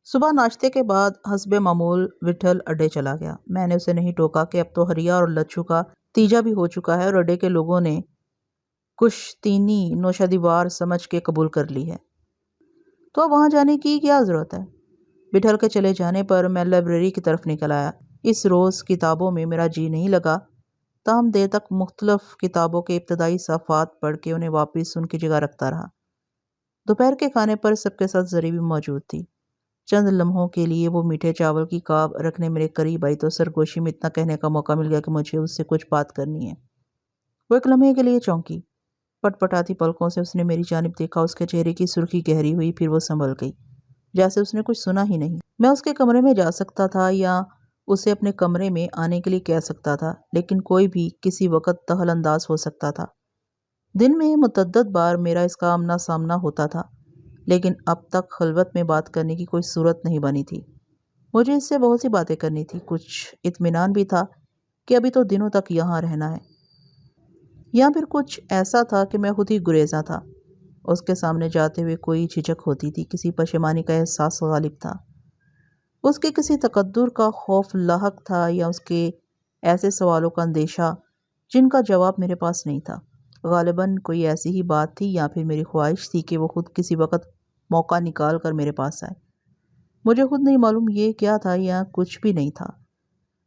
صبح ناشتے کے بعد حسب معمول وٹھل اڈے چلا گیا۔ میں نے اسے نہیں ٹوکا کہ اب تو ہریا اور لچھو کا تیجا بھی ہو چکا ہے اور اڈے کے لوگوں نے کشتینی نوشادیوار سمجھ کے قبول کر لی ہے، تو اب وہاں جانے کی کیا ضرورت ہے؟ وٹھل کے چلے جانے پر میں لائبریری کی طرف نکل آیا۔ اس روز کتابوں میں میرا جی نہیں لگا، تاہم دیر تک مختلف کتابوں کے ابتدائی صفحات پڑھ کے انہیں واپس ان کی جگہ رکھتا رہا۔ دوپہر کے کھانے پر سب کے ساتھ زری بھی موجود تھی۔ چند لمحوں کے لیے وہ میٹھے چاول کی کاپ رکھنے میرے قریب آئی تو سرگوشی میں اتنا کہنے کا موقع مل گیا کہ مجھے اس سے کچھ بات کرنی ہے۔ وہ ایک لمحے کے لیے چونکی، پٹ پٹاتی پلکوں سے اس نے میری جانب دیکھا۔ اس کے چہرے کی سرخی گہری ہوئی، پھر وہ سنبھل گئی جیسے اس نے کچھ سنا ہی نہیں۔ میں اس کے کمرے میں جا سکتا تھا یا اسے اپنے کمرے میں آنے کے لیے کہہ سکتا تھا، لیکن کوئی بھی کسی وقت دخل انداز ہو سکتا تھا۔ دن میں متعدد بار میرا اس کا آمنا سامنا ہوتا تھا، لیکن اب تک خلوت میں بات کرنے کی کوئی صورت نہیں بنی تھی۔ مجھے اس سے بہت سی باتیں کرنی تھی، کچھ اطمینان بھی تھا کہ ابھی تو دنوں تک یہاں رہنا ہے، یا پھر کچھ ایسا تھا کہ میں خود ہی گریزاں تھا۔ اس کے سامنے جاتے ہوئے کوئی جھجک ہوتی تھی، کسی پشیمانی کا احساس غالب تھا، اس کے کسی تقدر کا خوف لاحق تھا، یا اس کے ایسے سوالوں کا اندیشہ جن کا جواب میرے پاس نہیں تھا۔ غالباً کوئی ایسی ہی بات تھی، یا پھر میری خواہش تھی کہ وہ خود کسی وقت موقع نکال کر میرے پاس آئے۔ مجھے خود نہیں معلوم یہ کیا تھا، یا کچھ بھی نہیں تھا۔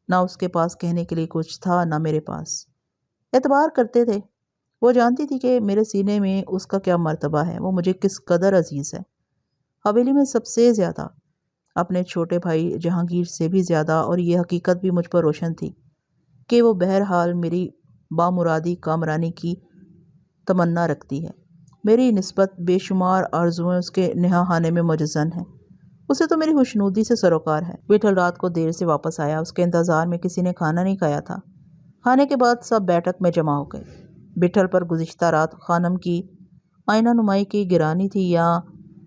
نہ اس کے پاس کہنے کے لیے کچھ تھا، نہ میرے پاس۔ اعتبار کرتے تھے، وہ جانتی تھی کہ میرے سینے میں اس کا کیا مرتبہ ہے، وہ مجھے کس قدر عزیز ہے، حویلی میں سب سے زیادہ، اپنے چھوٹے بھائی جہانگیر سے بھی زیادہ۔ اور یہ حقیقت بھی مجھ پر روشن تھی کہ وہ بہرحال میری بامرادی کامرانی کی تمنا رکھتی ہے۔ میری نسبت بے شمار آرزوئیں اس کے نہا خانے میں مجزن ہیں۔ اسے تو میری خوشنودی سے سروکار ہے۔ وٹھل رات کو دیر سے واپس آیا، اس کے انتظار میں کسی نے کھانا نہیں کھایا تھا۔ کھانے کے بعد سب بیٹھک میں جمع ہو گئے۔ وٹھل پر گزشتہ رات خانم کی آئینہ نمائی کی گرانی تھی، یا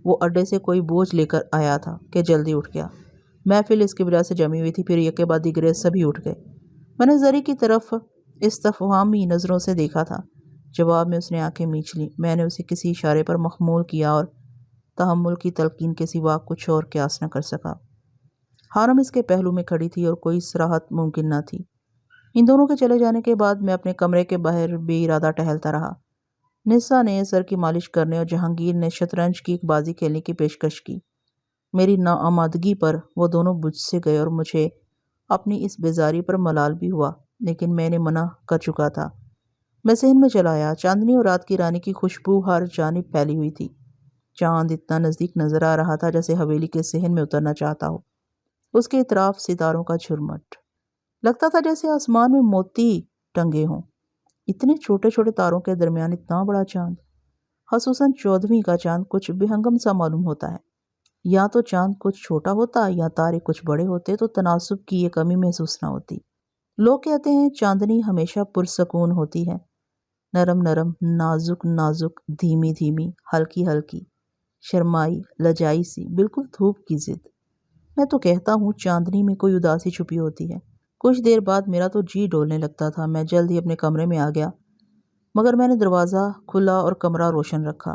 وہ اڈے سے کوئی بوجھ لے کر آیا تھا کہ جلدی اٹھ گیا۔ محفل اس کی وجہ سے جمی ہوئی تھی، پھر یکے بعد دیگرے سبھی اٹھ گئے۔ میں نے زری کی طرف استفہامی نظروں سے دیکھا تھا۔ جواب میں اس نے آنکھیں میچ لیں۔ میں نے اسے کسی اشارے پر مخمول کیا اور تحمل کی تلقین کے سوا کچھ اور قیاس نہ کر سکا۔ خانم اس کے پہلو میں کھڑی تھی اور کوئی صراحت ممکن نہ تھی۔ ان دونوں کے چلے جانے کے بعد میں اپنے کمرے کے باہر بے ارادہ ٹہلتا رہا۔ نسا نے سر کی مالش کرنے اور جہانگیر نے شطرنج کی ایک بازی کھیلنے کی پیشکش کی۔ میری ناآمادگی پر وہ دونوں بجھ سے گئے اور مجھے اپنی اس بیزاری پر ملال بھی ہوا، لیکن میں نے منع کر چکا تھا۔ میں صحن میں چلا آیا۔ چاندنی اور رات کی رانی کی خوشبو ہر جانب پھیلی ہوئی تھی۔ چاند اتنا نزدیک نظر آ رہا تھا جیسے حویلی کے صحن میں اترنا چاہتا ہو۔ اس کے اطراف ستاروں کا جھرمٹ لگتا تھا جیسے آسمان میں موتی ٹنگے ہوں۔ اتنے چھوٹے چھوٹے تاروں کے درمیان اتنا بڑا چاند، خصوصاً 14ویں کا چاند، کچھ بہنگم سا معلوم ہوتا ہے۔ یا تو چاند کچھ چھوٹا ہوتا یا تارے کچھ بڑے ہوتے تو تناسب کی یہ کمی محسوس نہ ہوتی۔ لوگ کہتے ہیں چاندنی ہمیشہ پرسکون ہوتی ہے، نرم نرم، نازک نازک، دھیمی دھیمی، ہلکی ہلکی، شرمائی لجائی سی، بالکل دھوپ کی ضد۔ میں تو کہتا ہوں چاندنی میں کوئی اداسی چھپی ہوتی ہے۔ کچھ دیر بعد میرا تو جی ڈولنے لگتا تھا۔ میں جلد ہی اپنے کمرے میں آ گیا، مگر میں نے دروازہ کھلا اور کمرہ روشن رکھا۔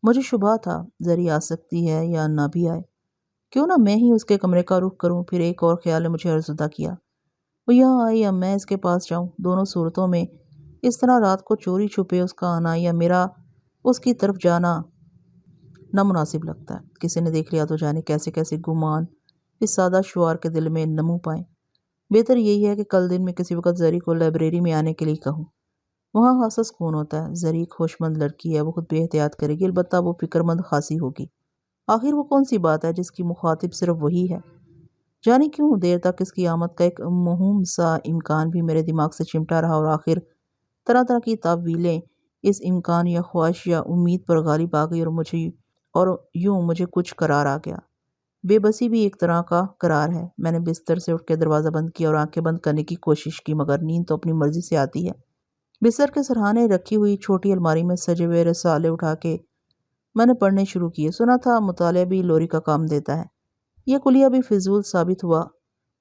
مجھے شبہ تھا زری آ سکتی ہے یا نہ بھی آئے، کیوں نہ میں ہی اس کے کمرے کا رخ کروں۔ پھر ایک اور خیال نے مجھے ارزدہ کیا، وہ یہاں آئے یا میں اس کے پاس جاؤں، دونوں صورتوں میں اس طرح رات کو چوری چھپے اس کا آنا یا میرا اس کی طرف جانا نامناسب لگتا ہے۔ کسی نے دیکھ لیا تو جانے کیسے کیسے گمان اس سادہ شعار کے دل میں نمو پائیں۔ بہتر یہی ہے کہ کل دن میں کسی وقت زری کو لائبریری میں آنے کے لیے کہوں، وہاں خاصا سکون ہوتا ہے۔ زری ایک ہوش مند لڑکی ہے، وہ خود بھی احتیاط کرے گی، البتہ وہ فکر مند خاصی ہوگی۔ آخر وہ کون سی بات ہے جس کی مخاطب صرف وہی ہے؟ جانے کیوں دیر تک اس کی آمد کا ایک موہوم سا امکان بھی میرے دماغ سے چمٹا رہا، اور آخر طرح طرح کی تعویلیں اس امکان یا خواہش یا امید پر غالب آ گئی، اور یوں مجھے کچھ قرار آ گیا۔ بے بسی بھی ایک طرح کا قرار ہے۔ میں نے بستر سے اٹھ کے دروازہ بند کیا اور آنکھیں بند کرنے کی کوشش کی، مگر نیند تو اپنی مرضی سے آتی ہے۔ بستر کے سرہانے رکھی ہوئی چھوٹی الماری میں سجے ہوئے رسالے اٹھا کے میں نے پڑھنے شروع کیے۔ سنا تھا مطالعہ بھی لوری کا کام دیتا ہے، یہ کلیہ بھی فضول ثابت ہوا۔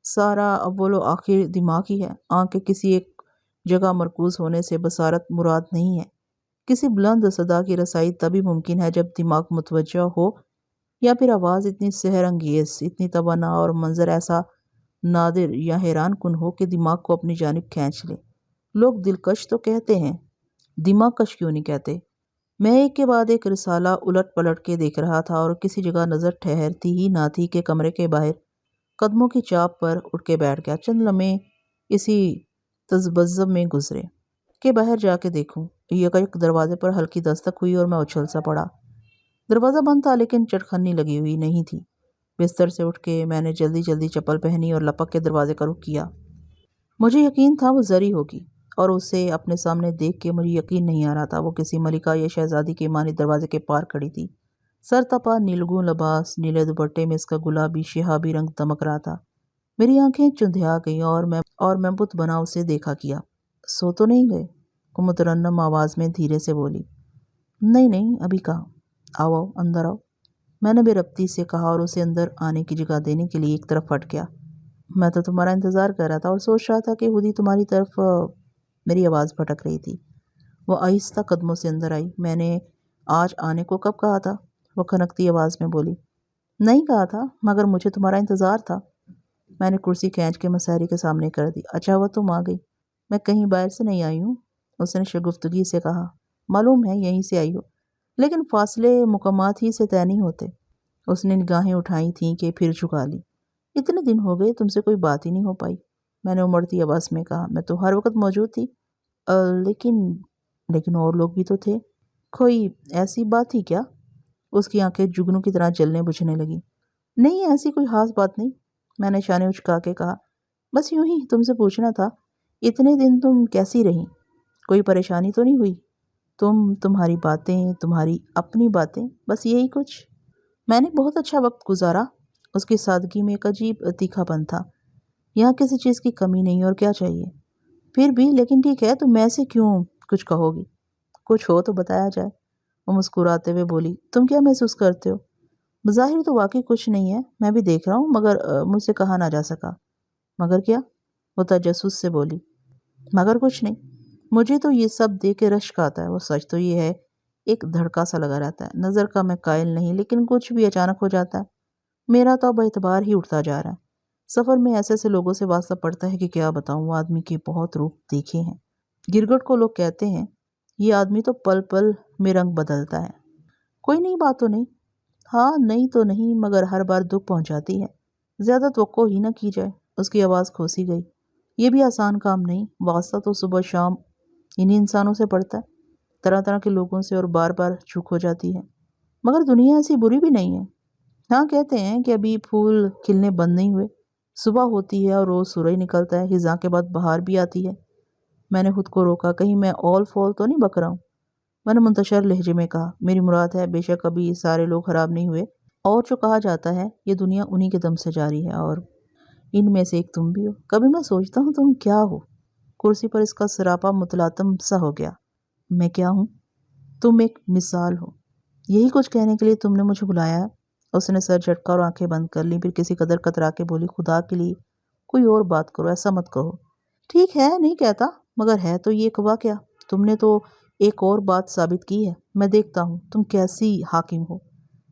سارا اول و آخر دماغ ہی ہے۔ آنکھ کے کسی ایک جگہ مرکوز ہونے سے بصارت مراد نہیں ہے۔ کسی بلند صدا کی رسائی تبھی ممکن ہے جب دماغ متوجہ ہو، یا پھر آواز اتنی سحر انگیز، اتنی توانا اور منظر ایسا نادر یا حیران کن ہو کہ دماغ کو اپنی جانب کھینچ لے۔ لوگ دلکش تو کہتے ہیں، دماغ کش کیوں نہیں کہتے؟ میں ایک کے بعد ایک رسالہ الٹ پلٹ کے دیکھ رہا تھا اور کسی جگہ نظر ٹھہرتی ہی نہ تھی کہ کمرے کے باہر قدموں کی چاپ پر اٹھ کے بیٹھ گیا۔ چند لمحے اسی تذبذب میں گزرے کہ باہر جا کے دیکھوں۔ یکایک دروازے پر ہلکی دستک ہوئی اور میں اچھل سا پڑا۔ دروازہ بند تھا لیکن چٹخنی لگی ہوئی نہیں تھی۔ بستر سے اٹھ کے میں نے جلدی جلدی چپل پہنی اور لپک کے دروازے کا رخ کیا۔ مجھے یقین تھا وہ زری ہوگی اور اسے اپنے سامنے دیکھ کے مجھے یقین نہیں آ رہا تھا وہ کسی ملکہ یا شہزادی کی مانی دروازے کے پار کھڑی تھی۔ سر تپا نیلگوں لباس، نیلے دوپٹے میں اس کا گلابی شہابی رنگ دمک رہا تھا۔ میری آنکھیں چندھیا گئیں اور میں بت بنا اسے دیکھا کیا۔ سو تو نہیں گئے؟ وہ مترنم آواز میں دھیرے سے بولی۔ نہیں نہیں، ابھی کہاں۔ آؤ آؤ، اندر آؤ، میں نے بے ربطی سے کہا اور اسے اندر آنے کی جگہ دینے کے لیے ایک طرف ہٹ گیا۔ میں تو تمہارا انتظار کر رہا تھا اور سوچ رہا تھا کہ خود ہی تمہاری طرف میری آواز بھٹک رہی تھی۔ وہ آہستہ قدموں سے اندر آئی۔ میں نے آج آنے کو کب کہا تھا؟ وہ کھنکتی آواز میں بولی۔ نہیں کہا تھا، مگر مجھے تمہارا انتظار تھا۔ میں نے کرسی کھینچ کے مسہری کے سامنے کر دی۔ اچھا ہوا تم آ گئی، میں کہیں باہر سے نہیں آئی ہوں، اس نے شگفتگی سے کہا۔ معلوم ہے یہیں سے آئی ہو، لیکن فاصلے مقامات ہی سے طے نہیں ہوتے۔ اس نے نگاہیں اٹھائی تھیں کہ پھر جھکا لی۔ اتنے دن ہو گئے تم سے کوئی بات ہی نہیں ہو پائی، میں نے امڑتی آواز میں کہا۔ میں تو ہر وقت موجود تھی، لیکن اور لوگ بھی تو تھے۔ کوئی ایسی بات تھی کیا؟ اس کی آنکھیں جگنوں کی طرح جلنے بجھنے لگی۔ نہیں، ایسی کوئی خاص بات نہیں، میں نے شانے اچکا کے کہا۔ بس یوں ہی تم سے پوچھنا تھا، اتنے دن تم کیسی رہیں؟ کوئی پریشانی تو نہیں ہوئی؟ تمہاری باتیں، تمہاری اپنی باتیں، بس یہی کچھ؟ میں نے بہت اچھا وقت گزارا۔ اس کی سادگی میں ایک عجیب تیکھا پن تھا۔ یہاں کسی چیز کی کمی نہیں، اور کیا چاہیے؟ پھر بھی لیکن ٹھیک ہے، تم میں سے کیوں کچھ کہو گی؟ کچھ ہو تو بتایا جائے، وہ مسکراتے ہوئے بولی۔ تم کیا محسوس کرتے ہو؟ بظاہر تو واقعی کچھ نہیں ہے، میں بھی دیکھ رہا ہوں، مگر مجھ سے کہا نہ جا سکا۔ مگر کیا؟ وہ تجسس سے بولی۔ مگر کچھ نہیں، مجھے تو یہ سب دیکھ کے رشک آتا ہے۔ وہ سچ تو یہ ہے، ایک دھڑکا سا لگا رہتا ہے۔ نظر کا میں قائل نہیں، لیکن کچھ بھی اچانک ہو جاتا ہے۔ میرا تو اب اعتبار ہی اٹھتا جا رہا ہے۔ سفر میں ایسے ایسے لوگوں سے واسطہ پڑتا ہے کہ کیا بتاؤں، وہ آدمی کے بہت روپ دیکھے ہیں۔ گرگٹ کو لوگ کہتے ہیں، یہ آدمی تو پل پل میں رنگ بدلتا ہے۔ کوئی نئی بات تو نہیں؟ ہاں، نئی تو نہیں، مگر ہر بار دکھ پہنچاتی ہے۔ زیادہ توقع ہی نہ کی جائے۔ اس کی آواز کھوسی گئی۔ یہ بھی آسان کام نہیں، واسطہ تو صبح شام انہی انسانوں سے پڑتا ہے، طرح طرح کے لوگوں سے، اور بار بار چوک ہو جاتی ہے۔ مگر دنیا ایسی بری بھی نہیں ہے۔ ہاں، کہتے ہیں کہ ابھی پھول کھلنے بند نہیں ہوئے، صبح ہوتی ہے اور روز سورج نکلتا ہے، خزاں کے بعد بہار بھی آتی ہے۔ میں نے خود کو روکا، کہیں میں اول فول تو نہیں بک رہا ہوں۔ میں نے منتشر لہجے میں کہا، میری مراد ہے بے شک ابھی سارے لوگ خراب نہیں ہوئے، اور جو کہا جاتا ہے یہ دنیا انہی کے دم سے جاری ہے، اور ان میں سے ایک تم بھی ہو۔ کبھی میں سوچتا ہوں تم کیا ہو؟ کرسی پر اس کا سراپا متلاطم سا ہو گیا۔ میں کیا ہوں؟ تم ایک مثال ہو۔ یہی کچھ کہنے کے لیے تم نے مجھے بلایا ہے؟ اس نے سر جھٹکا اور آنکھیں بند کر لیں، پھر کسی قدر کترا کے بولی، خدا کے لیے کوئی اور بات کرو، ایسا مت کہو۔ ٹھیک ہے، نہیں کہتا، مگر ہے تو یہ ایک واقعہ۔ تم نے تو ایک اور بات ثابت کی ہے۔ میں دیکھتا ہوں تم کیسی حاکم ہو،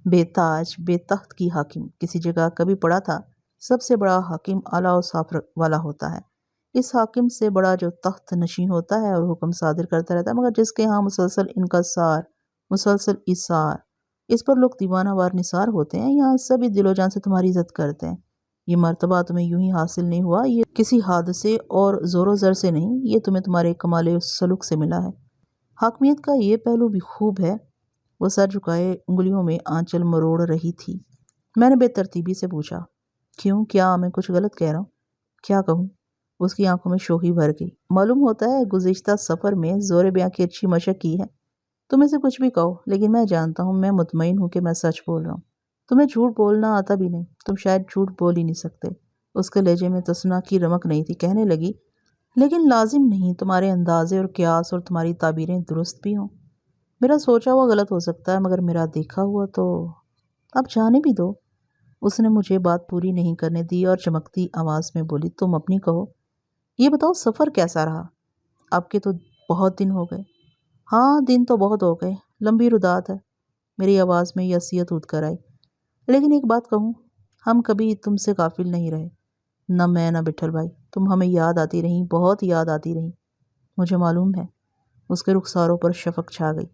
بے تاج بے تخت کی حاکم۔ کسی جگہ کبھی پڑھا تھا، سب سے بڑا حاکم اعلیٰ اوصاف والا ہوتا ہے۔ اس حاکم سے بڑا جو تخت نشین ہوتا ہے اور حکم صادر کرتا رہتا ہے، مگر جس کے ہاں مسلسل انکسار، مسلسل ایثار، اس پر لوگ دیوانہ وار نثار ہوتے ہیں۔ یہاں سبھی دل و جان سے تمہاری عزت کرتے ہیں۔ یہ مرتبہ تمہیں یوں ہی حاصل نہیں ہوا، یہ کسی حادثے اور زور و زر سے نہیں، یہ تمہیں تمہارے کمال سلوک سے ملا ہے۔ حاکمیت کا یہ پہلو بھی خوب ہے۔ وہ سر جھکائے انگلیوں میں آنچل مروڑ رہی تھی۔ میں نے بے ترتیبی سے پوچھا، کیوں؟ کیا میں کچھ غلط کہہ رہا ہوں؟ کیا کہوں؟ اس کی آنکھوں میں شوخی بھر گئی۔ معلوم ہوتا ہے گزشتہ سفر میں زور بیاں کی اچھی مشق کی ہے۔ تم میں سے کچھ بھی کہو، لیکن میں جانتا ہوں، میں مطمئن ہوں کہ میں سچ بول رہا ہوں۔ تمہیں جھوٹ بولنا آتا بھی نہیں، تم شاید جھوٹ بول ہی نہیں سکتے۔ اس کے لہجے میں تصنع کی رمق نہیں تھی۔ کہنے لگی، لیکن لازم نہیں تمہارے اندازے اور قیاس اور تمہاری تعبیریں درست بھی ہوں۔ میرا سوچا ہوا غلط ہو سکتا ہے، مگر میرا دیکھا ہوا تو… اب جانے بھی دو۔ اس نے مجھے بات پوری نہیں کرنے دی اور چمکتی آواز میں بولی، تم اپنی کہو۔ یہ بتاؤ سفر کیسا رہا؟ آپ کے تو بہت دن ہو گئے۔ ہاں، دن تو بہت ہو گئے، لمبی ردات ہے۔ میری آواز میں یہ حیثیت اتر کر آئی۔ لیکن ایک بات کہوں، ہم کبھی تم سے غافل نہیں رہے، نہ میں نہ وٹھل بھائی۔ تم ہمیں یاد آتی رہیں، بہت یاد آتی رہیں۔ مجھے معلوم ہے۔ اس کے رخساروں پر شفق چھا گئی۔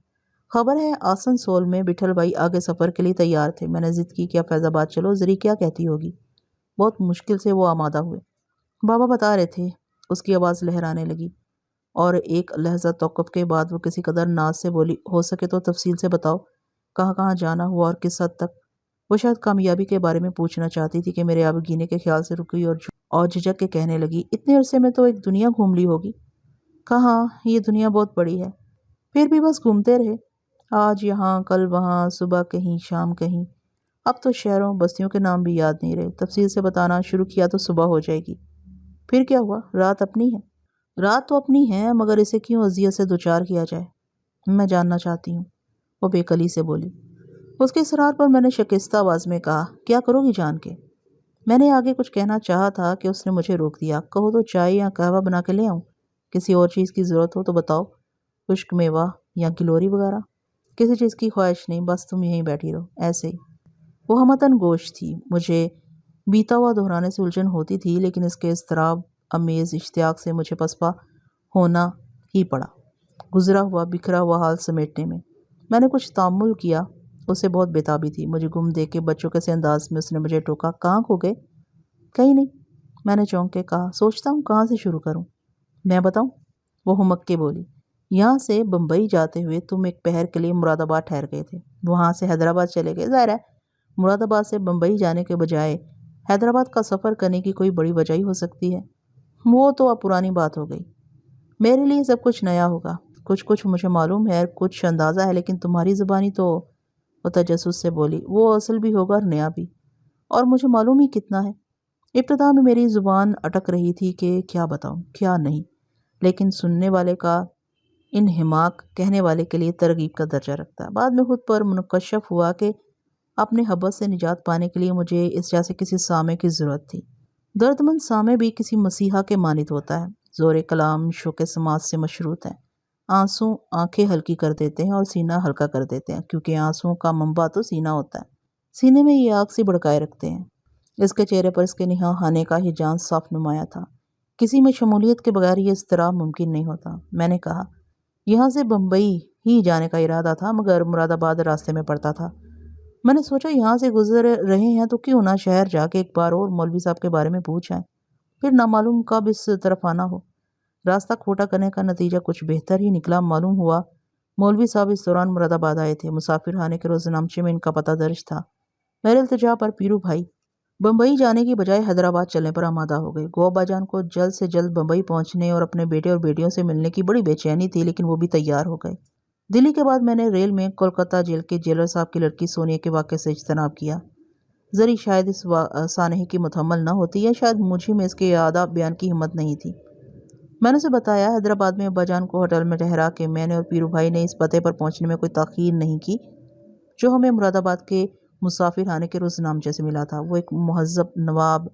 خبر ہے آسنسول میں وٹھل بھائی آگے سفر کے لیے تیار تھے۔ میں نے ضد کی کہ فیض آباد چلو، زری کیا کہتی ہوگی۔ بہت مشکل سے وہ آمادہ ہوئے۔ بابا بتا رہے تھے، اس کی آواز لہرانے لگی، اور ایک لحظہ توقف کے بعد وہ کسی قدر ناز سے بولی، ہو سکے تو تفصیل سے بتاؤ، کہاں کہاں جانا ہوا اور کس حد تک۔ وہ شاید کامیابی کے بارے میں پوچھنا چاہتی تھی کہ میرے اب گینے کے خیال سے رکی اور جھجک کے کہنے لگی، اتنے عرصے میں تو ایک دنیا گھوم لی ہوگی۔ کہاں، یہ دنیا بہت بڑی ہے، پھر بھی بس گھومتے رہے، آج یہاں کل وہاں، صبح کہیں شام کہیں۔ اب تو شہروں بستیوں کے نام بھی یاد نہیں رہے، تفصیل سے بتانا شروع کیا تو صبح ہو جائے گی۔ پھر کیا ہوا؟ رات اپنی ہے۔ رات تو اپنی ہے، مگر اسے کیوں اذیت سے دوچار کیا جائے؟ میں جاننا چاہتی ہوں، وہ بے کلی سے بولی۔ اس کے اصرار پر میں نے شکستہ آواز میں کہا، کیا کرو گی جان کے؟ میں نے آگے کچھ کہنا چاہا تھا کہ اس نے مجھے روک دیا۔ کہو تو چائے یا قہوہ بنا کے لے آؤں؟ کسی اور چیز کی ضرورت ہو تو بتاؤ، خشک میوہ یا گلوری وغیرہ؟ کسی چیز کی خواہش نہیں، بس تم یہیں بیٹھی رہو، ایسے ہی۔ وہ ہمتن گوش تھی، مجھے بیتا ہوا دہرانے سے الجھن ہوتی تھی، لیکن اس کے اضطراب امیز اشتیاق سے مجھے پسپا ہونا ہی پڑا، گزرا ہوا بکھرا ہوا حال سمیٹنے میں۔ میں نے کچھ تامل کیا، اسے بہت بےتابی تھی۔ مجھے گم دیکھ کے بچوں کے سے انداز میں اس نے مجھے ٹوکا، کہاں کھو گئے؟ کہیں نہیں، میں نے چونک کے کہا، سوچتا ہوں کہاں سے شروع کروں۔ میں بتاؤں؟ وہ ہمک کے بولی، یہاں سے بمبئی جاتے ہوئے تم ایک پہر کے لیے مراد آباد ٹھہر گئے تھے، وہاں سے حیدرآباد چلے گئے۔ ظاہر ہے مراد آباد سے بمبئی جانے کے بجائے حیدرآباد کا سفر کرنے کی کوئی بڑی وجہ ہی ہو سکتی ہے۔ وہ تو اب پرانی بات ہو گئی، میرے لیے سب کچھ نیا ہوگا۔ کچھ مجھے معلوم ہے، کچھ اندازہ ہے، لیکن تمہاری زبانی تو… وہ تجسس سے بولی، وہ اصل بھی ہوگا اور نیا بھی، اور مجھے معلوم ہی کتنا ہے۔ ابتدا میں میری زبان اٹک رہی تھی کہ کیا بتاؤں کیا نہیں، لیکن سننے والے کا انہماک کہنے والے کے لیے ترغیب کا درجہ رکھتا ہے۔ بعد میں خود پر منکشف ہوا کہ اپنے حبس سے نجات پانے کے لیے مجھے اس جیسے کسی سامع کی ضرورت تھی۔ دردمند سامع بھی کسی مسیحا کے مانند ہوتا ہے، زور کلام شوق سماعت سے مشروط ہے۔ آنسو آنکھیں ہلکی کر دیتے ہیں اور سینہ ہلکا کر دیتے ہیں، کیونکہ آنسوؤں کا منبع تو سینہ ہوتا ہے۔ سینے میں یہ آگ سی بھڑکائے رکھتے ہیں۔ اس کے چہرے پر اس کے نہاں آنے کا ہی جان صاف نمایاں تھا۔ کسی میں شمولیت کے بغیر یہ اضطراب ممکن نہیں ہوتا۔ میں نے کہا، یہاں سے بمبئی ہی جانے کا ارادہ تھا، مگر مراد آباد راستے میں پڑتا تھا۔ میں نے سوچا یہاں سے گزر رہے ہیں تو کیوں نہ شہر جا کے ایک بار اور مولوی صاحب کے بارے میں پوچھ آئیں، پھر نامعلوم کب اس طرف آنا ہو۔ راستہ کھوٹا کرنے کا نتیجہ کچھ بہتر ہی نکلا۔ معلوم ہوا مولوی صاحب اس دوران مراد آباد آئے تھے، مسافر خانے کے روز نامچے میں ان کا پتہ درج تھا۔ میرے التجا پر پیرو بھائی بمبئی جانے کی بجائے حیدرآباد چلنے پر آمادہ ہو گئے۔ گو ابا جان کو جلد سے جلد بمبئی پہنچنے اور اپنے بیٹے اور بیٹیوں سے ملنے کی بڑی بے چینی تھی، لیکن وہ بھی تیار ہو گئے۔ دلی کے بعد میں نے ریل میں کولکتہ جیل کے جیلر صاحب کی لڑکی سونیا کے واقعے سے اجتناب کیا۔ زری شاید اس سانحے کی متحمل نہ ہوتی، یا شاید مجھے میں اس کے آداب بیان کی ہمت نہیں تھی۔ میں نے اسے بتایا حیدرآباد میں ابا جان کو ہوٹل میں ٹھہرا کے میں نے اور پیرو بھائی نے اس پتے پر پہنچنے میں کوئی تاخیر نہیں کی جو ہمیں مراد آباد کے مسافر خانے کے روز نامچے سے ملا تھا۔ وہ ایک مہذب نواب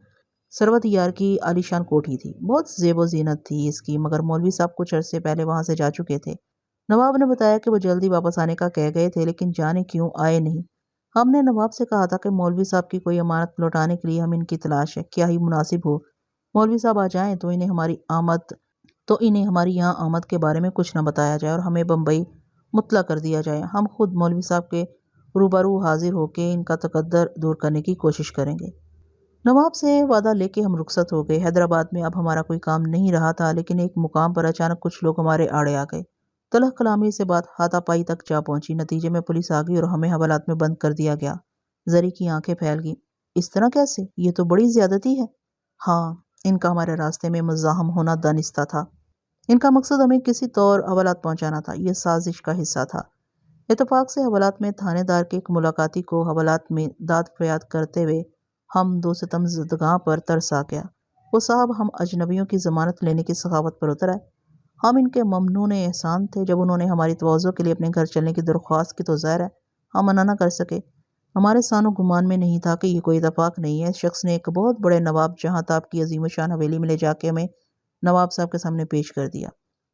ثروت یار کی عالیشان کوٹھی تھی، بہت زیب و زینت تھی اس کی، مگر مولوی صاحب کچھ عرصے پہلے وہاں سے جا چکے تھے۔ نواب نے بتایا کہ وہ جلدی واپس آنے کا کہہ گئے تھے، لیکن جانے کیوں آئے نہیں۔ ہم نے نواب سے کہا تھا کہ مولوی صاحب کی کوئی امانت لوٹانے کے لیے ہم ان کی تلاش ہے، کیا ہی مناسب ہو مولوی صاحب آ جائیں تو انہیں ہماری یہاں آمد کے بارے میں کچھ نہ بتایا جائے اور ہمیں بمبئی مطلع کر دیا جائے۔ ہم خود مولوی صاحب کے روبرو حاضر ہو کے ان کا تقدر دور کرنے کی کوشش کریں گے۔ نواب سے وعدہ لے کے ہم رخصت ہو گئے۔ حیدرآباد میں اب ہمارا کوئی کام نہیں رہا تھا، لیکن ایک مقام پر اچانک کچھ لوگ ہمارے آڑے آ گئے۔ تلخ کلامی سے بات ہاتھا پائی تک جا پہنچی، نتیجے میں پولیس آ گئی اور ہمیں حوالات میں بند کر دیا گیا۔ زری کی آنکھیں پھیل گئیں، اس طرح کیسے؟ یہ تو بڑی زیادتی ہے۔ ہاں، ان کا ہمارے راستے میں مزاحم ہونا دانستہ تھا۔ ان کا مقصد ہمیں کسی طور حوالات پہنچانا تھا، یہ سازش کا حصہ تھا۔ اتفاق سے حوالات میں تھانے دار کے ایک ملاقاتی کو حوالات میں داد فریاد کرتے ہوئے ہم دو ستم زدگاں پر ترس آ گیا۔ وہ صاحب ہم اجنبیوں کی ضمانت لینے کی سخاوت پر اتر آئے۔ ہم ان کے ممنون احسان تھے، جب انہوں نے ہماری تواضع کے لیے اپنے گھر چلنے کی درخواست کی تو ظاہر ہے ہم منع نہ کر سکے۔ ہمارے سان و گمان میں نہیں تھا کہ یہ کوئی اتفاق نہیں ہے۔ اس شخص نے ایک بہت بڑے نواب جہاں تاب کی عظیم الشان حویلی میں لے جا کے ہمیں نواب صاحب کے سامنے پیش کر دیا۔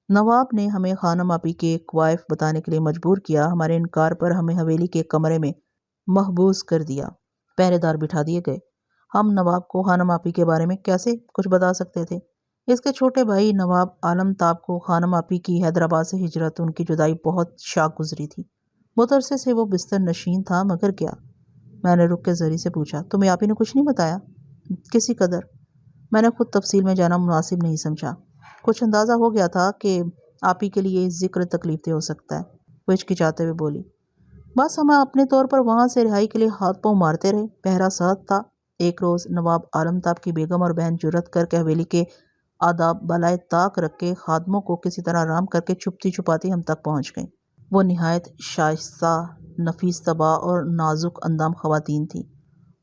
نواب نے ہمیں خانم آپی کے کوائف بتانے کے لیے مجبور کیا۔ ہمارے انکار پر ہمیں حویلی کے کمرے میں محبوس کر دیا۔ پہرے دار بٹھا دیے گئے۔ ہم نواب کو خانم آپی کے بارے میں کیسے کچھ بتا سکتے تھے؟ اس کے چھوٹے بھائی نواب عالم تاب کو خانم آپی کی حیدرآباد سے ہجرت، ان کی جدائی بہت شاق گزری تھی۔ بہت عرصے سے وہ بستر نشین تھا، مگر کیا؟ میں نے رک کے زری سے پوچھا، تمہیں آپی نے کچھ نہیں بتایا؟ کسی قدر۔ میں نے خود تفصیل میں جانا مناسب نہیں سمجھا۔ کچھ اندازہ ہو گیا تھا کہ آپی کے لیے ذکر تکلیف دہ ہو سکتا ہے، وہ ہچکچاتے ہوئے بولی۔ بس ہم اپنے طور پر وہاں سے رہائی کے لیے ہاتھ پاؤں مارتے رہے، پہرا ساتھ تھا۔ ایک روز نواب عالم تاب کی بیگم اور بہن جرأت کر کے حویلی کے آداب بالائے طاق رکھ کے خادموں کو کسی طرح آرام کر کے چھپتی چھپاتی ہم تک پہنچ گئیں۔ وہ نہایت شائستہ، نفیس طبع اور نازک اندام خواتین تھیں۔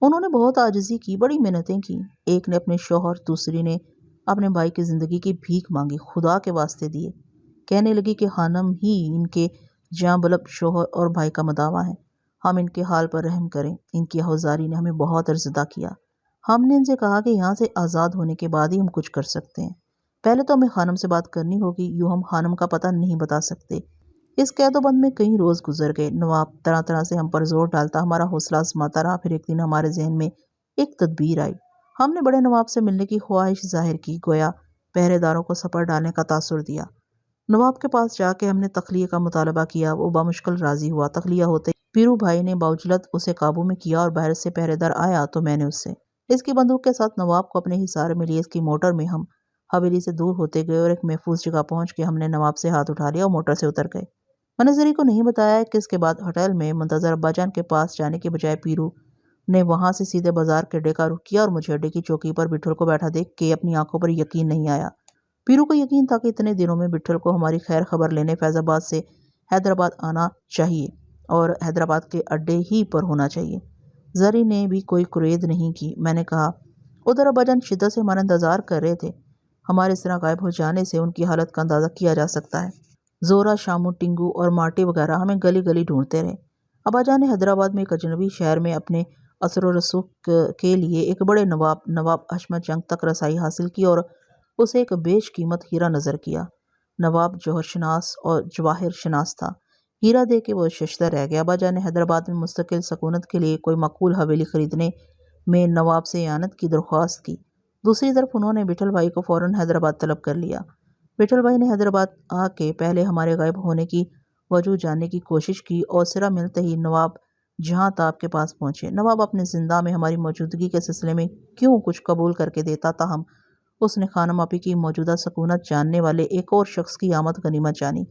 انہوں نے بہت عاجزی کی، بڑی محنتیں کی۔ ایک نے اپنے شوہر، دوسری نے اپنے بھائی کی زندگی کی بھیک مانگی، خدا کے واسطے دیے۔ کہنے لگی کہ خانم ہی ان کے جاں بلب شوہر اور بھائی کا مداوا ہے، ہم ان کے حال پر رحم کریں۔ ان کی آہوازاری نے ہمیں بہت ارزدہ کیا۔ ہم نے ان سے کہا کہ یہاں سے آزاد ہونے کے بعد ہی ہم کچھ کر سکتے ہیں، پہلے تو ہمیں خانم سے بات کرنی ہوگی، یوں ہم خانم کا پتہ نہیں بتا سکتے۔ اس قید و بند میں کئی روز گزر گئے۔ نواب طرح طرح سے ہم پر زور ڈالتا، ہمارا حوصلہ آزماتا رہا۔ پھر ایک دن ہمارے ذہن میں ایک تدبیر آئی۔ ہم نے بڑے نواب سے ملنے کی خواہش ظاہر کی، گویا پہرے داروں کو سپر ڈالنے کا تاثر دیا۔ نواب کے پاس جا کے ہم نے تخلیہ کا مطالبہ کیا، وہ بمشکل راضی ہوا۔ تخلیہ ہوتے پیرو بھائی نے باوجلد اسے قابو میں کیا اور باہر سے پہرے دار آیا تو میں نے اس کی بندوق کے ساتھ نواب کو اپنے حصار میں لیے۔ اس کی موٹر میں ہم حویلی سے دور ہوتے گئے اور ایک محفوظ جگہ پہنچ کے ہم نے نواب سے ہاتھ اٹھا لیا اور موٹر سے اتر گئے۔ میں نے زری کو نہیں بتایا کہ اس کے بعد ہوٹل میں منتظر ابا جان کے پاس جانے کے بجائے پیرو نے وہاں سے سیدھے بازار کے اڈے کا رخ کیا اور مجھے اڈے کی چوکی پر بٹھل کو بیٹھا دیکھ کے اپنی آنکھوں پر یقین نہیں آیا۔ پیرو کو یقین تھا کہ اتنے دنوں میں بٹھل کو ہماری خیر خبر لینے فیض آباد سے حیدرآباد آنا چاہیے اور حیدرآباد کے اڈے ہی پر ہونا چاہیے۔ زری نے بھی کوئی قرید نہیں کی۔ میں نے کہا، ادھر ابا جان شدت سے ہمارا انتظار کر رہے تھے، ہمارے اس طرح غائب ہو جانے سے ان کی حالت کا اندازہ کیا جا سکتا ہے۔ زورا، شامو، ٹنگو اور مارٹی وغیرہ ہمیں گلی گلی ڈھونڈتے رہے۔ ابا جان نے حیدرآباد میں ایک اجنبی شہر میں اپنے اثر و رسوخ کے لیے ایک بڑے نواب حشمت جنگ تک رسائی حاصل کی اور اسے ایک بیش قیمت ہیرا نظر کیا۔ نواب جوہر شناس اور جواہر شناس تھا۔ ہیرا دے کے وہ ششدر رہ گیا۔ ابا جان نے حیدرآباد میں مستقل سکونت کے لیے کوئی معقول حویلی خریدنے میں نواب سے اعانت کی درخواست کی۔ دوسری طرف انہوں نے بٹھل بھائی کو فوراً حیدرآباد طلب کر لیا۔ بٹھل بھائی نے حیدرآباد آ کے پہلے ہمارے غائب ہونے کی وجہ جاننے کی کوشش کی اور سرا ملتے ہی نواب جہاں تاب کے پاس پہنچے۔ نواب اپنے زندہ میں ہماری موجودگی کے سلسلے میں کیوں کچھ قبول کر کے دیتا، تاہم اس نے خانم آپی کی موجودہ سکونت جاننے والے ایک اور شخص کی آمد غنیمت جانی۔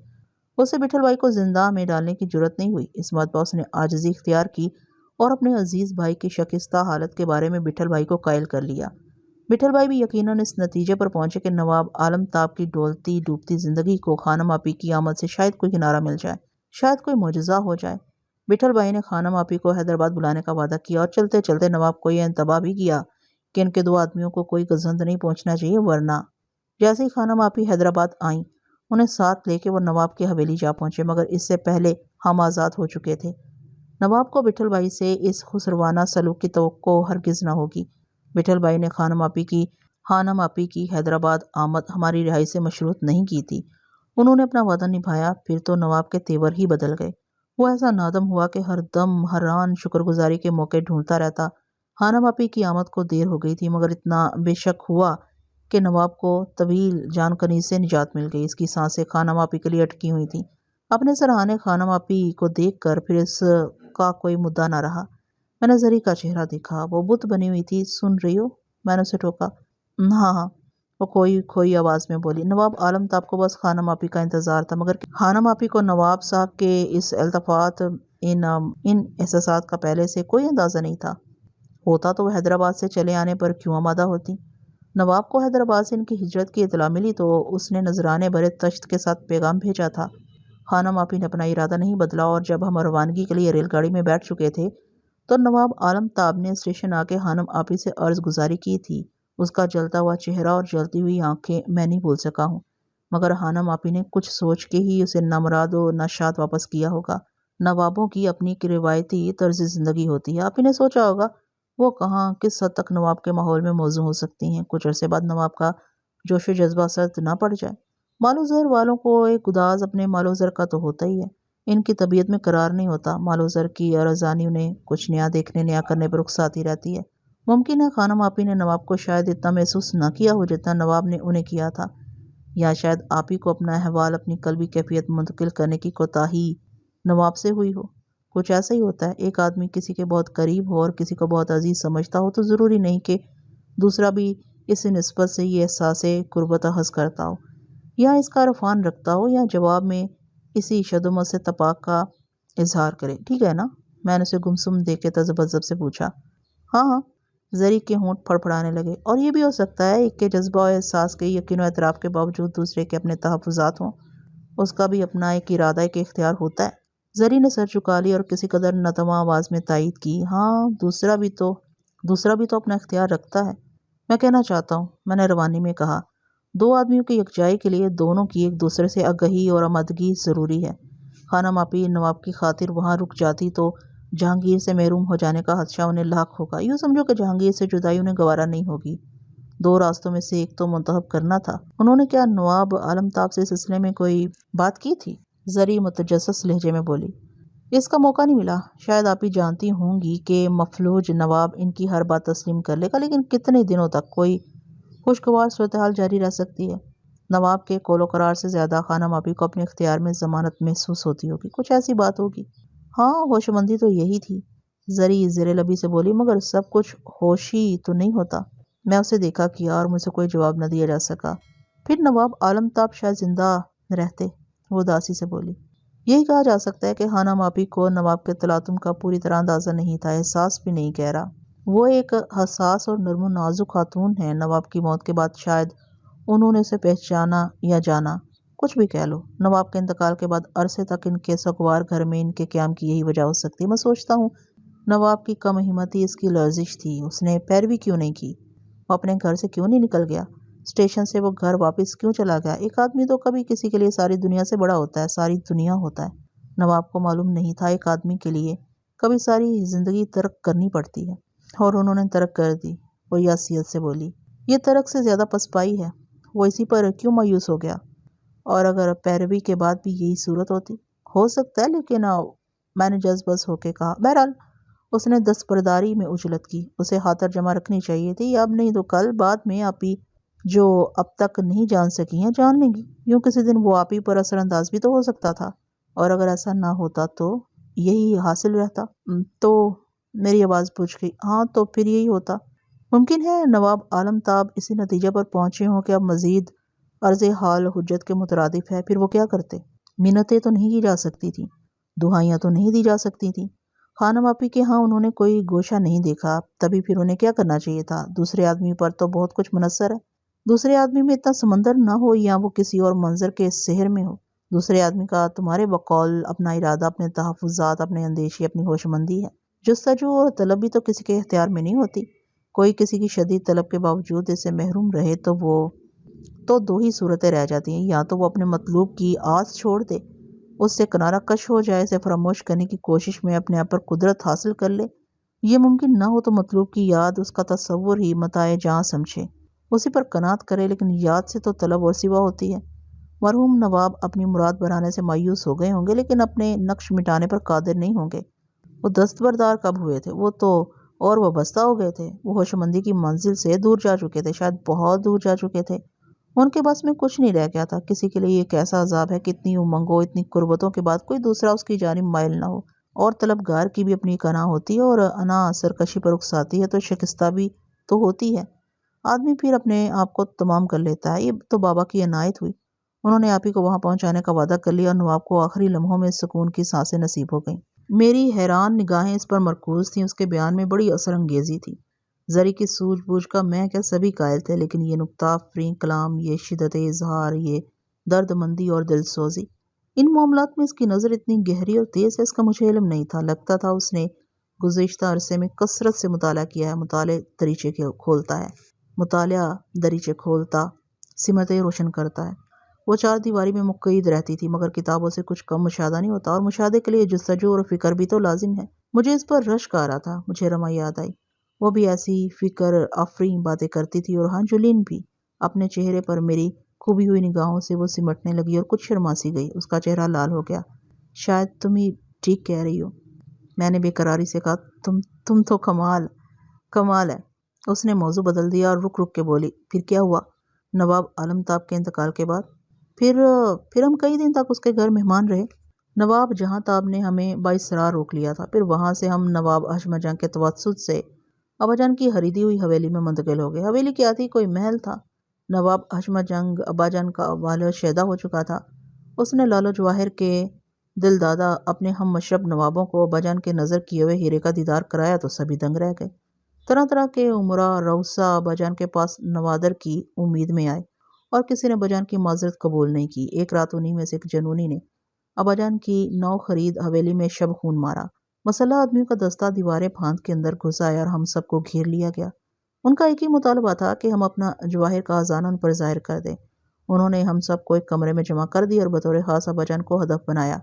اسے بٹھل بھائی کو زندہ میں ڈالنے کی جرأت نہیں ہوئی۔ اس مرتبہ اس نے عاجزی اختیار کی اور اپنے عزیز بھائی کی شکستہ حالت کے بارے میں بٹھل بھائی کو قائل کر لیا۔ بٹھل بھائی بھی یقیناً اس نتیجے پر پہنچے کہ نواب عالم تاب کی ڈولتی ڈوبتی زندگی کو خانم آپی کی آمد سے شاید کوئی کنارہ مل جائے، شاید کوئی معجزہ ہو جائے۔ بٹھل بھائی نے خانم آپی کو حیدرآباد بلانے کا وعدہ کیا اور چلتے چلتے نواب کو یہ انتباہ بھی کیا کہ ان کے دو آدمیوں کو کوئی گزند نہیں پہنچنا چاہیے، ورنہ جیسے ہی خانم آپی حیدرآباد آئیں انہیں ساتھ لے کے وہ نواب کی حویلی جا پہنچے، مگر اس سے پہلے ہم آزاد ہو چکے تھے۔ نواب کو بٹھل بھائی سے اس خسروانہ سلوک کی توقع ہرگز نہ ہوگی۔ بٹھل بھائی نے خانم آپی کی حیدرآباد آمد ہماری رہائی سے مشروط نہیں کی تھی۔ انہوں نے اپنا وعدہ نبھایا، پھر تو نواب کے تیور ہی بدل گئے۔ وہ ایسا نادم ہوا کہ ہر دم حیران شکر گزاری کے موقع ڈھونڈتا رہتا۔ خانم آپی کی آمد کو دیر ہو گئی تھی، مگر اتنا بے شک ہوا کہ نواب کو طویل جان کنی سے نجات مل گئی۔ اس کی سانسیں خانم آپی کے لیے اٹکی ہوئی تھیں۔ اپنے سرہانے خانم آپی کو دیکھ کر پھر اس کا کوئی مدعا نہ رہا۔ میں نے زری کا چہرہ دیکھا، وہ بت بنی ہوئی تھی۔ سن رہی ہو؟ میں نے اسے ٹوکا۔ ہاں ہاں، وہ کھوئی آواز میں بولی۔ نواب عالم تاب کو بس خانم آپی کا انتظار تھا، مگر خانم آپی کو نواب صاحب کے اس التفات، ان احساسات کا پہلے سے کوئی اندازہ نہیں تھا۔ ہوتا تو وہ حیدرآباد سے چلے آنے پر کیوں آمادہ ہوتی؟ نواب کو حیدرآباد سے ان کی ہجرت کی اطلاع ملی تو اس نے نذرانے بھرے تشت کے ساتھ پیغام بھیجا تھا۔ خانم آپی نے اپنا ارادہ نہیں بدلا اور جب ہم روانگی کے لیے ریل گاڑی میں بیٹھ چکے تھے تو نواب عالم تاب نے اسٹیشن آ کے خانم آپی سے عرض گزاری کی تھی۔ اس کا جلتا ہوا چہرہ اور جلتی ہوئی آنکھیں میں نہیں بھول سکا ہوں، مگر خانم آپی نے کچھ سوچ کے ہی اسے نہ مراد و نہ شاد واپس کیا ہوگا۔ نوابوں کی اپنی ایک روایتی طرز زندگی ہوتی ہے۔ آپی نے سوچا ہوگا وہ کہاں کس حد تک نواب کے ماحول میں موزوں ہو سکتی ہیں۔ کچھ عرصے بعد نواب کا جوش و جذبہ سرد نہ پڑ جائے۔ مال و زر والوں کو ایک گداز اپنے مال و زر کا تو ہوتا ہی ہے۔ ان کی طبیعت میں قرار نہیں ہوتا، مال و زر کی ارزانی انہیں کچھ نیا دیکھنے نیا کرنے پر رخصاتی رہتی ہے۔ ممکن ہے خانم آپی نے نواب کو شاید اتنا محسوس نہ کیا ہو جتنا نواب نے انہیں کیا تھا، یا شاید آپی کو اپنا احوال اپنی قلبی کیفیت منتقل کرنے کی کوتاہی نواب سے ہوئی ہو۔ کچھ ایسا ہی ہوتا ہے، ایک آدمی کسی کے بہت قریب ہو اور کسی کو بہت عزیز سمجھتا ہو تو ضروری نہیں کہ دوسرا بھی اس نسبت سے یہ احساس قربت حس کرتا ہو، یا اس کا عرفان رکھتا ہو، یا جواب میں اسی شدمت سے تپاک کا اظہار کرے۔ ٹھیک ہے نا؟ میں نے اسے گمسم دیکھ کے تذبذب سے پوچھا۔ ہاں ہاں، زری کے ہونٹ پھڑپھڑانے لگے۔ اور یہ بھی ہو سکتا ہے ایک کے جذبہ و احساس کے یقین و اعتراف کے باوجود دوسرے کے اپنے تحفظات ہوں، اس کا بھی اپنا ایک ارادہ ایک اختیار ہوتا ہے۔ زری نے سر چکا لی اور کسی قدر نتواں آواز میں تائید کی۔ ہاں، دوسرا بھی تو اپنا اختیار رکھتا ہے۔ میں کہنا چاہتا ہوں، میں نے روانی میں کہا، دو آدمیوں کی یکجائی کے لیے دونوں کی ایک دوسرے سے آگہی اور آمادگی ضروری ہے۔ خانم آپی نواب کی خاطر وہاں رک جاتی تو جہانگیر سے محروم ہو جانے کا خدشہ انہیں لاحق ہوگا۔ یوں سمجھو کہ جہانگیر سے جدائی انہیں گوارا نہیں ہوگی۔ دو راستوں میں سے ایک تو منتخب کرنا تھا۔ انہوں نے کیا نواب عالمتاب سے اس سلسلے میں کوئی بات کی تھی؟ زری متجسس لہجے میں بولی۔ اس کا موقع نہیں ملا۔ شاید آپی جانتی ہوں گی کہ مفلوج نواب ان کی ہر بات تسلیم کر لے گا، لیکن کتنے دنوں تک کوئی خوشگوار صورتحال جاری رہ سکتی ہے؟ نواب کے قول و قرار سے زیادہ خانم آپی کو اپنے اختیار میں ضمانت محسوس ہوتی ہوگی۔ کچھ ایسی بات ہوگی۔ ہاں، ہوشمندی تو یہی تھی، زری زیر لبی سے بولی، مگر سب کچھ ہوشی تو نہیں ہوتا۔ میں اسے دیکھا کیا اور مجھ سے کوئی جواب نہ دیا جا سکا۔ پھر نواب عالمتاب شاید زندہ رہتے، وہ اداسی سے بولی۔ یہی کہا جا سکتا ہے کہ خانم آپی کو نواب کے تلاطم کا پوری طرح اندازہ نہیں تھا، احساس بھی نہیں کہہ رہا۔ وہ ایک حساس اور نرم و نازک خاتون ہے۔ نواب کی موت کے بعد شاید انہوں نے اسے پہچانا یا جانا، کچھ بھی کہہ لو۔ نواب کے انتقال کے بعد عرصے تک ان کے سگوار گھر میں ان کے قیام کی یہی وجہ ہو سکتی ہے۔ میں سوچتا ہوں نواب کی کم ہمتی اس کی لرزش تھی۔ اس نے پیروی کیوں نہیں کی؟ وہ اپنے گھر سے کیوں نہیں نکل گیا؟ اسٹیشن سے وہ گھر واپس کیوں چلا گیا؟ ایک آدمی تو کبھی کسی کے لیے ساری دنیا سے بڑا ہوتا ہے، ساری دنیا ہوتا ہے۔ نواب کو معلوم نہیں تھا ایک آدمی کے لیے کبھی ساری زندگی ترک کرنی پڑتی ہے، اور انہوں نے ترک کر دی۔ وہ یاسیت سے بولی۔ یہ ترک سے زیادہ پسپائی ہے۔ وہ اسی پر کیوں مایوس ہو گیا؟ اور اگر پیروی کے بعد بھی یہی صورت ہوتی؟ ہو سکتا ہے، لیکن میں نے جذبس ہو کے کہا، بہرحال اس نے دستبرداری میں اجلت کی۔ اسے خاطر جمع رکھنی چاہیے تھی، اب نہیں تو کل، بعد میں آپی جو اب تک نہیں جان سکی ہیں جان لیں گی۔ یوں کسی دن وہ آپی پر اثر انداز بھی تو ہو سکتا تھا، اور اگر ایسا نہ ہوتا تو یہی حاصل رہتا۔ تو میری آواز بجھ گئی۔ ہاں، تو پھر یہی ہوتا۔ ممکن ہے نواب عالمتاب اسی نتیجے پر پہنچے ہوں کہ اب مزید عرض حال حجت کے مترادف ہے۔ پھر وہ کیا کرتے؟ منتیں تو نہیں کی جا سکتی تھیں، دعائیاں تو نہیں دی جا سکتی تھیں۔ خانم آپی کے ہاں انہوں نے کوئی گوشہ نہیں دیکھا، تبھی پھر انہیں کیا کرنا چاہیے تھا؟ دوسرے آدمی پر تو بہت کچھ منحصر ہے۔ دوسرے آدمی میں اتنا سمندر نہ ہو، یا وہ کسی اور منظر کے سحر میں ہو۔ دوسرے آدمی کا تمہارے بقول اپنا ارادہ، اپنے تحفظات، اپنے اندیشے، اپنی ہوشمندی ہے۔ جستجو اور طلب بھی تو کسی کے اختیار میں نہیں ہوتی۔ کوئی کسی کی شدید طلب کے باوجود اس سے محروم رہے تو دو ہی صورتیں رہ جاتی ہیں، یا تو وہ اپنے مطلوب کی آس چھوڑ دے، اس سے کنارہ کش ہو جائے، اسے فراموش کرنے کی کوشش میں اپنے آپ پر قدرت حاصل کر لے۔ یہ ممکن نہ ہو تو مطلوب کی یاد، اس کا تصور ہی متاع جاں سمجھے، اسی پر قناعت کرے، لیکن یاد سے تو طلب اور سوا ہوتی ہے۔ مرحوم نواب اپنی مراد بنانے سے مایوس ہو گئے ہوں گے، لیکن اپنے نقش مٹانے پر قادر نہیں ہوں گے۔ وہ دستبردار کب ہوئے تھے؟ وہ تو اور وابستہ ہو گئے تھے۔ وہ ہوشمندی کی منزل سے دور جا چکے تھے، شاید بہت دور جا چکے تھے۔ ان کے بس میں کچھ نہیں رہ گیا تھا۔ کسی کے لیے ایک ایسا عذاب ہے کہ اتنی امنگوں، اتنی قربتوں کے بعد کوئی دوسرا اس کی جانب مائل نہ ہو۔ اور طلبگار کی بھی اپنی ایک انا ہوتی ہے، اور انا سرکشی پر اکساتی ہے تو شکستہ بھی تو ہوتی ہے۔ آدمی پھر اپنے آپ کو تمام کر لیتا ہے۔ یہ تو بابا کی عنایت ہوئی۔ انہوں نے آپ ہی کو وہاں پہنچانے کا وعدہ کر لیا، اور نواب کو آخری لمحوں میں سکون کی سانسیں نصیب ہو گئیں۔ میری حیران نگاہیں اس پر مرکوز تھیں۔ اس کے بیان میں بڑی اثر انگیزی تھی۔ زری کی سوجھ بوجھ کا میں کیا سبھی قائل تھے، لیکن یہ نکتہ فریں کلام، یہ شدت اظہار، یہ درد مندی اور دل سوزی، ان معاملات میں اس کی نظر اتنی گہری اور تیز ہے، اس کا مجھے علم نہیں تھا۔ لگتا تھا اس نے گزشتہ عرصے میں کثرت سے مطالعہ کیا ہے۔ مطالعہ دریچے کھولتا، سمتیں روشن کرتا ہے۔ وہ چار دیواری میں مقید رہتی تھی، مگر کتابوں سے کچھ کم مشاہدہ نہیں ہوتا، اور مشاہدے کے لیے جستجو اور فکر بھی تو لازم ہے۔ مجھے اس پر رشک آ رہا تھا۔ مجھے رما یاد آئی۔ وہ بھی ایسی فکر آفریں باتیں کرتی تھی، اور ہاں، جولین بھی۔ اپنے چہرے پر میری کھوبی ہوئی نگاہوں سے وہ سمٹنے لگی اور کچھ شرما سی گئی۔ اس کا چہرہ لال ہو گیا۔ شاید تم ہی ٹھیک کہہ رہی ہو، میں نے بے قراری سے کہا۔ تم تو کمال ہے۔ اس نے موضوع بدل دیا اور رک کے بولی، پھر کیا ہوا؟ نواب عالمتاب کے انتقال کے بعد پھر ہم کئی دن تک اس کے گھر مہمان رہے۔ نواب جہاں تاب نے ہمیں بااصرار روک لیا تھا، پھر وہاں سے ہم نواب احمد جان کے توسط سے ابا جان کی خریدی ہوئی حویلی میں منتقل ہو گئے۔ حویلی کیا تھی؟ کوئی محل تھا۔ نواب احمد جنگ ابا جان کا والد شیدا ہو چکا تھا۔ اس نے لال و جواہر کے دل دادا اپنے ہم مشرب نوابوں کو ابا جان کے نظر کیے ہوئے ہیرے کا دیدار کرایا تو سبھی دنگ رہ گئے۔ طرح طرح کے عمرا روسا ابا جان کے پاس نوادر کی امید میں آئے اور کسی نے ابا جان کی معذرت قبول نہیں کی۔ ایک رات انہی میں سے ایک جنونی نے ابا جان کی نو خرید حویلی میں شب خون مارا۔ مسلح آدمیوں کا دستہ دیواریں پھاند کے اندر گھس آیا اور ہم سب کو گھیر لیا گیا۔ ان کا ایک ہی مطالبہ تھا کہ ہم اپنا جواہر کا خزانہ ان پر ظاہر کر دیں۔ انہوں نے ہم سب کو ایک کمرے میں جمع کر دی اور بطور خاص ابا جان کو ہدف بنایا،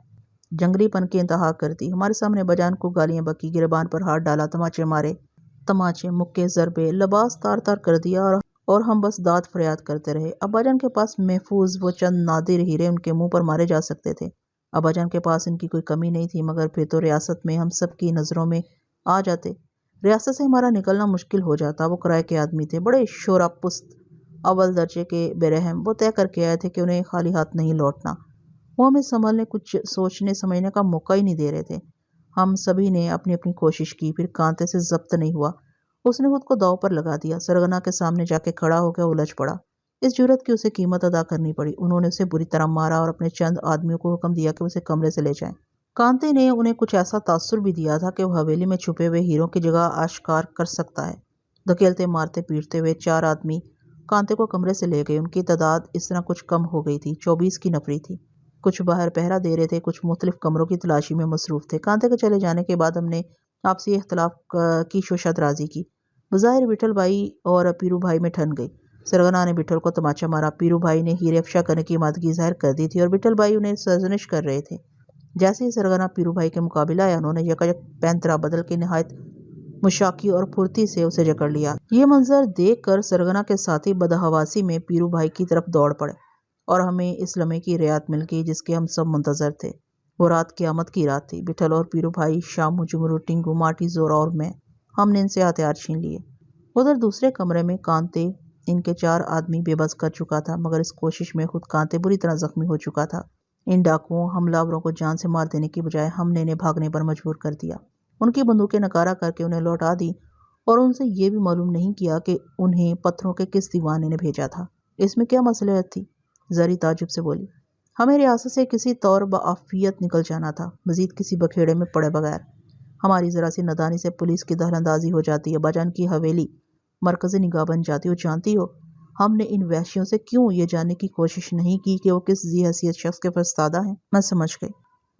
جنگلی پن کی انتہا کر دی۔ ہمارے سامنے ابا جان کو گالیاں بکی، گریبان پر ہاتھ ڈالا، تماچے مارے، تماچے، مکے، ضربے، لباس تار تار کر دیا اور ہم بس داد فریاد کرتے رہے۔ ابا جان کے پاس محفوظ وہ چند نادر ہیرے ان کے منہ پر مارے جا سکتے تھے۔ ابا جان کے پاس ان کی کوئی کمی نہیں تھی، مگر پھر تو ریاست میں ہم سب کی نظروں میں آ جاتے۔ ریاست سے ہمارا نکلنا مشکل ہو جاتا۔ وہ کرائے کے آدمی تھے، بڑے شورا پست، اول درجے کے بے رحم۔ وہ طے کر کے آئے تھے کہ انہیں خالی ہاتھ نہیں لوٹنا۔ وہ ہمیں سنبھلنے، کچھ سوچنے سمجھنے کا موقع ہی نہیں دے رہے تھے۔ ہم سبھی نے اپنی اپنی کوشش کی، پھر کانتے سے ضبط نہیں ہوا۔ اس نے خود کو داؤ پر لگا دیا، سرغنہ کے سامنے جا کے کھڑا ہو گیا، الجھ پڑا۔ اس جرأت کی اسے قیمت ادا کرنی پڑی۔ انہوں نے اسے بری طرح مارا اور اپنے چند آدمیوں کو حکم دیا کہ اسے کمرے سے لے جائیں۔ کانتے نے انہیں کچھ ایسا تاثر بھی دیا تھا کہ وہ حویلی میں چھپے ہوئے ہیروں کی جگہ آشکار کر سکتا ہے۔ دھکیلتے مارتے پیٹتے ہوئے 4 آدمی کانتے کو کمرے سے لے گئے۔ ان کی تعداد اس طرح کچھ کم ہو گئی تھی، 24 کی نفری تھی۔ کچھ باہر پہرا دے رہے تھے، کچھ مختلف کمروں کی تلاشی میں مصروف تھے۔ کانتے کے چلے جانے کے بعد ہم نے آپسی اختلاف کی شوشہ درازی کی۔ بظاہر بٹھل بھائی اور پیرو بھائی میں ٹھن گئی۔ سرغنہ نے بٹھل کو تماچا مارا۔ پیرو بھائی نے ہیرے افشا کرنے کی آمادگی ظاہر کر دی تھی اور بٹھل بھائی انہیں سرزنش کر رہے تھے۔ جیسے ہی سرغنہ پیرو بھائی کے مقابلہ آیا، انہوں نے یکایک پینترا بدل کے نہایت مشاقی اور پھرتی سے اسے جکڑ لیا۔ یہ منظر دیکھ کر سرغنہ کے ساتھی بدحواسی میں پیرو بھائی کی طرف دوڑ پڑے اور ہمیں اس لمحے کی رعایت مل گئی جس کے ہم سب منتظر تھے۔ وہ رات قیامت کی رات تھی۔ بٹھل اور پیرو بھائی، شامو، جمرو، ٹنگو، ماٹی، زورا اور میں، ہم نے ان سے ہتھیار چھین لیے۔ ادھر دوسرے کمرے میں کانتے ان کے 4 آدمی بے بس کر چکا تھا، مگر اس کوشش میں خود کانتے بری طرح زخمی ہو چکا تھا۔ ان ڈاکوؤں، حملہ آوروں کو جان سے مار دینے کی بجائے ہم نے انہیں بھاگنے پر مجبور کر دیا۔ ان کی بندوقیں نکارہ کر کے انہیں لوٹا دی اور ان سے یہ بھی معلوم نہیں کیا کہ انہیں پتھروں کے کس دیوانے نے بھیجا تھا۔ اس میں کیا مصلحت تھی؟ زری تعجب سے بولی۔ ہمیں ریاست سے کسی طور بعافیت نکل جانا تھا، مزید کسی بکھیڑے میں پڑے بغیر۔ ہماری ذرا سی نادانی سے پولیس کی دخل اندازی ہو جاتی، ابا جان کی حویلی مرکز نگاہ بن جاتی۔ اور جانتی ہو ہم نے ان وحشیوں سے کیوں یہ جاننے کی کوشش نہیں کی کہ وہ کس ذی حیثیت شخص کے فرستادہ ہیں؟ میں سمجھ گئی،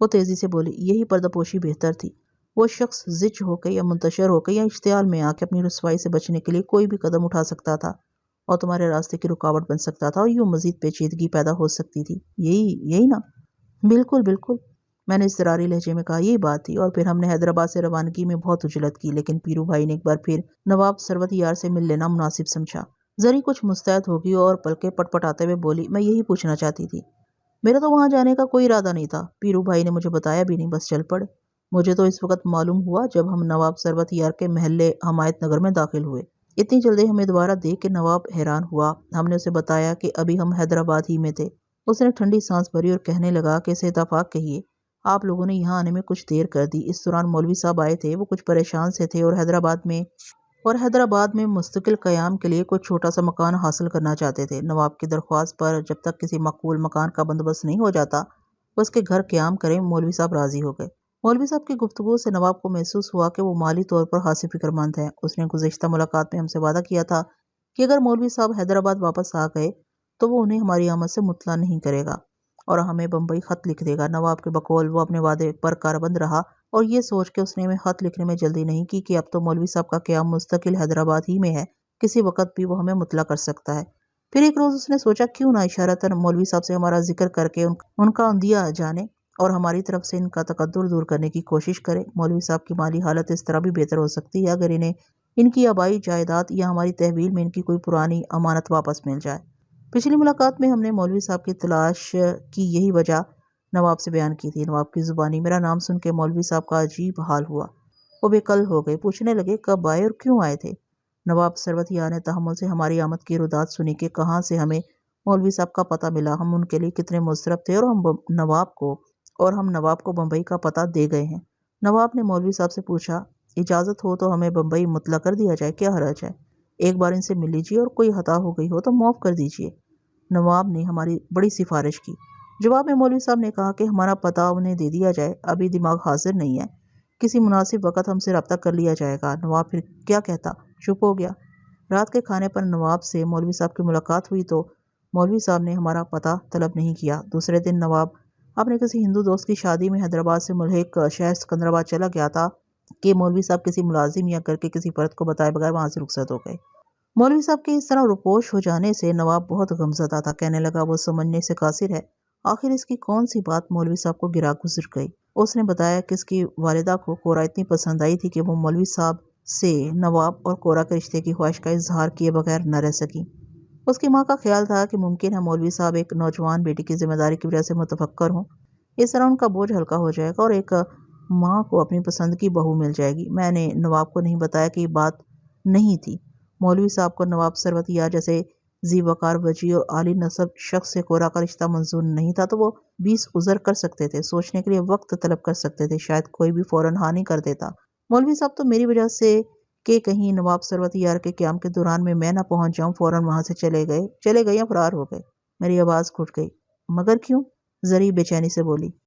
وہ تیزی سے بولی۔ یہی پردہ پوشی بہتر تھی۔ وہ شخص زچ ہو کے یا منتشر ہو کے یا اشتعال میں آ کے اپنی رسوائی سے بچنے کے لیے کوئی بھی قدم اٹھا سکتا تھا اور تمہارے راستے کی رکاوٹ بن سکتا تھا، اور یوں مزید پیچیدگی پیدا ہو سکتی تھی۔ یہی نا؟ بالکل بالکل، میں نے اضطراری لہجے میں کہا، یہی بات تھی۔ اور پھر ہم نے حیدرآباد سے روانگی میں بہت اجلت کی، لیکن پیرو بھائی نے ایک بار پھر نواب ثروت یار سے مل لینا مناسب سمجھا۔ زری کچھ مستعد ہوگی اور پلکیں پٹ پٹاتے ہوئے بولی، میں یہی پوچھنا چاہتی تھی۔ میرا تو وہاں جانے کا کوئی ارادہ نہیں تھا، پیرو بھائی نے مجھے بتایا بھی نہیں، بس چل پڑے۔ مجھے تو اس وقت معلوم ہوا جب ہم نواب ثروت یار کے محلے حمایت نگر میں داخل ہوئے۔ اتنی جلدی ہمیں دوبارہ دیکھ کے نواب حیران ہوا۔ ہم نے اسے بتایا کہ ابھی ہم حیدرآباد ہی میں تھے۔ اس نے ٹھنڈی سانس بھری اور کہنے لگا کہ اسے اتفاق کہیے، آپ لوگوں نے یہاں آنے میں کچھ دیر کر دی۔ اس دوران مولوی صاحب آئے تھے، وہ کچھ پریشان سے تھے اور حیدرآباد میں مستقل قیام کے لیے کوئی چھوٹا سا مکان حاصل کرنا چاہتے تھے۔ نواب کی درخواست پر جب تک کسی معقول مکان کا بندوبست نہیں ہو جاتا وہ اس کے گھر قیام کریں، مولوی صاحب راضی ہو گئے۔ مولوی صاحب کی گفتگو سے نواب کو محسوس ہوا کہ وہ مالی طور پر خاصی فکر مند ہیں۔ اس نے گزشتہ ملاقات میں ہم سے وعدہ کیا تھا کہ اگر مولوی صاحب حیدرآباد واپس آ گئے تو وہ انہیں ہماری آمد سے مطلع نہیں کرے گا اور ہمیں بمبئی خط لکھ دے گا۔ نواب کے بقول وہ اپنے وعدے پر کاربند رہا اور یہ سوچ کے اس نے ہمیں خط لکھنے میں جلدی نہیں کی کہ اب تو مولوی صاحب کا قیام مستقل حیدرآباد ہی میں ہے، کسی وقت بھی وہ ہمیں مطلع کر سکتا ہے۔ پھر ایک روز اس نے سوچا کیوں نہ اشارتاً مولوی صاحب سے ہمارا ذکر کر کے ان کا عندیہ جانے اور ہماری طرف سے ان کا تقدر دور کرنے کی کوشش کرے۔ مولوی صاحب کی مالی حالت اس طرح بھی بہتر ہو سکتی ہے اگر انہیں ان کی آبائی جائیداد یا ہماری تحویل میں ان کی کوئی پرانی امانت واپس مل جائے۔ پچھلی ملاقات میں ہم نے مولوی صاحب کی تلاش کی یہی وجہ نواب سے بیان کی تھی۔ نواب کی زبانی میرا نام سن کے مولوی صاحب کا عجیب حال ہوا۔ وہ بے قل ہو گئے، پوچھنے لگے کب آئے اور کیوں آئے تھے۔ نواب ثروت یار نے تحمل سے ہماری آمد کی رودات سنی کہ کہاں سے ہمیں مولوی صاحب کا پتہ ملا، ہم ان کے لیے کتنے مضطرب تھے، اور ہم نواب کو بمبئی کا پتہ دے گئے ہیں۔ نواب نے مولوی صاحب سے پوچھا اجازت ہو تو ہمیں بمبئی مطلع کر دیا جائے، کیا حرج ہے؟ ایک بار ان سے مل لیجیے اور کوئی خطا ہو گئی ہو تو معاف کر دیجیے۔ نواب نے ہماری بڑی سفارش کی۔ جواب میں مولوی صاحب نے کہا کہ ہمارا پتہ انہیں دے دیا جائے، ابھی دماغ حاضر نہیں ہے، کسی مناسب وقت ہم سے رابطہ کر لیا جائے گا۔ نواب پھر کیا کہتا، چپ ہو گیا۔ رات کے کھانے پر نواب سے مولوی صاحب کی ملاقات ہوئی تو مولوی صاحب نے ہمارا پتہ طلب نہیں کیا۔ دوسرے دن نواب اپنے کسی ہندو دوست کی شادی میں حیدرآباد سے ملحق شہر سکندرآباد چلا گیا تھا کہ مولوی صاحب کسی ملازم یا کر کے کسی فرد کو بتائے بغیر وہاں سے رخصت ہو گئے۔ مولوی صاحب کے اس طرح روپوش ہو جانے سے نواب بہت غمزدہ تھا، کہنے لگا وہ سمجھنے سے قاصر ہے، آخر اس کی کون سی بات مولوی صاحب کو گرا گزر گئی۔ اس نے بتایا کہ اس کی والدہ کو کورا اتنی پسند آئی تھی کہ وہ مولوی صاحب سے نواب اور کورا کے رشتے کی خواہش کا اظہار کیے بغیر نہ رہ سکی۔ اس کی ماں کا خیال تھا کہ ممکن ہے مولوی صاحب ایک نوجوان بیٹی کی ذمہ داری کی وجہ سے متفکر ہوں، اس طرح ان کا بوجھ ہلکا ہو جائے گا اور ایک ماں کو اپنی پسند کی بہو مل جائے گی۔ میں نے نواب کو نہیں بتایا کہ یہ بات نہیں تھی۔ مولوی صاحب کو نواب ثروت یار جیسے ذی وقار وجیح اور عالی نسب شخص سے کورا کا رشتہ منظور نہیں تھا تو وہ 20 عذر کر سکتے تھے، سوچنے کے لیے وقت طلب کر سکتے تھے، شاید کوئی بھی فوراً ہاں نہیں کر دیتا۔ مولوی صاحب تو میری وجہ سے کہ کہیں نواب ثروت یار کے قیام کے دوران میں نہ پہنچ جاؤں فوراً وہاں سے چلے گئے یا فرار ہو گئے۔ میری آواز گھٹ گئی۔ مگر کیوں؟ زری بے چینی سے بولی۔